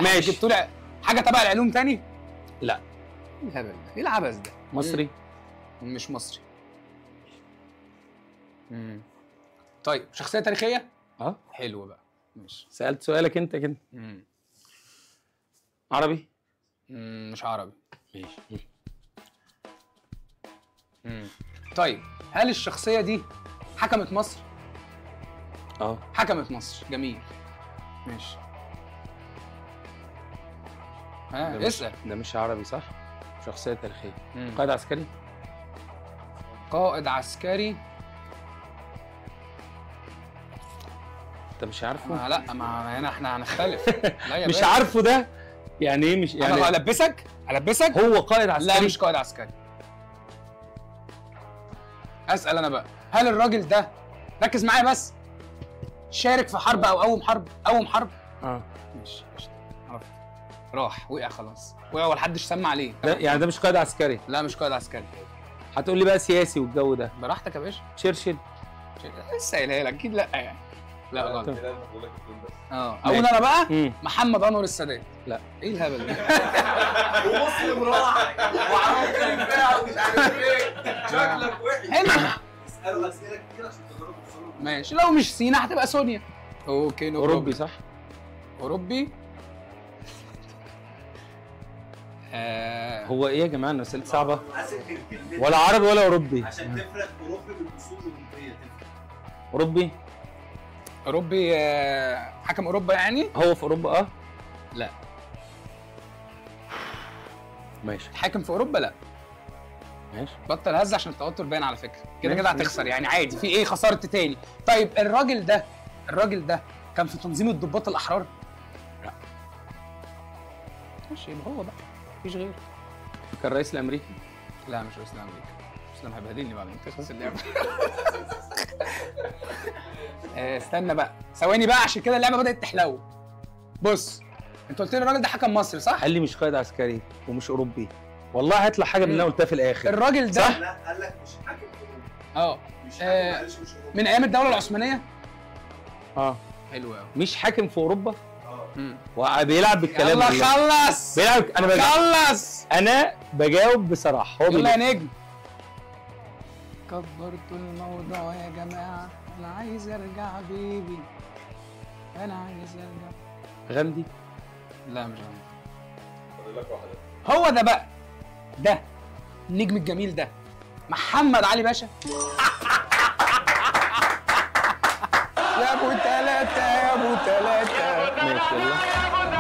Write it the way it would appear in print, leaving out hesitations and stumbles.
ماشي. جبتوا لي حاجه تبع العلوم تاني؟ لا. ايه الهبل ده؟ ايه العبث ده؟ مصري؟ مش مصري. طيب شخصيه تاريخيه؟ اه. حلو بقى. ماشي. سألت سؤالك انت كده. عربي؟ مش عربي. ماشي. طيب هل الشخصيه دي حكمت مصر؟ اه. حكمت مصر. جميل. ماشي. اسال. ده مش عربي صح؟ شخصية تاريخية. قائد عسكري؟ قائد عسكري. انت مش عارفه؟ لا ما هنا احنا هنختلف. لا يا مش باشا. عارفه ده؟ يعني ايه مش يعني؟ انا البسك؟ هو قائد عسكري؟ لا مش قائد عسكري. اسال انا بقى، هل الراجل ده ركز معايا بس شارك في حرب او قوم حرب؟ قوم حرب؟ ماشي قشطه. عرفت. راح وقع خلاص، وقع ومحدش سمع عليه. يعني ده مش قائد عسكري؟ لا مش قائد عسكري. هتقول لي بقى سياسي والجو ده؟ براحتك يا باشا. تشرشل؟ لسه قايلها لك اكيد. لا يعني لا غلط. ماشي. اقول انا بقى محمد انور السادات. لا. ايه الهبل ده؟ ومسلم راح وعرب كريم فيها ومش عارف ايه. شكلك وحش. حلو. اسالوا اسئله كتير عشان تجربوا توصلوا. ماشي. لو مش سينا هتبقى سونيا. اوكي. اوروبي صح؟ اوروبي. هو ايه يا جماعه؟ انا اسئله صعبه. ولا عربي ولا اوروبي. عشان تفرق اوروبي بالاصول الاوروبيه تفرق. اوروبي. اوروبي. حكم اوروبا يعني؟ هو في اوروبا؟ اه. لا. ماشي. حاكم في اوروبا؟ لا. ماشي. بطل هز عشان التوتر باين على فكره. كده كده هتخسر يعني عادي. في ايه خسرت تاني؟ طيب الراجل ده كان في تنظيم الضباط الاحرار؟ لا. ماشي يبقى هو بقى مفيش غيره. كان رئيس الامريكي؟ لا مش رئيس الامريكا. اسلام هيبهدلني بعد ما تخلص اللعبه. استنى بقى ثواني بقى عشان كده اللعبه بدات تحلو. بص انت قلت لي الراجل ده حكم مصري صح؟ قال لي مش قائد عسكري ومش اوروبي. والله هيطلع حاجه من اللي انا قلتها في الاخر. الراجل ده صح؟ لا قال لك مش حاكم في اوروبا. مش حاكم معلش مش اوروبا. من ايام الدوله العثمانيه؟ حلو قوي. مش حاكم في اوروبا؟ وبيلعب بالكلام. يلا خلص. بيلعب. خلص. انا بجاوب بصراحه. هو يلا يا نجم. كبرت الموضوع يا جماعه. انا عايز ارجع بيبي. انا عايز ارجع. غاندي؟ لا مش غاندي. فاضل لك واحده. هو ده بقى. ده النجم الجميل ده محمد علي باشا. يا ابو ثلاثه يا ابو ثلاثه. ماشي يلا.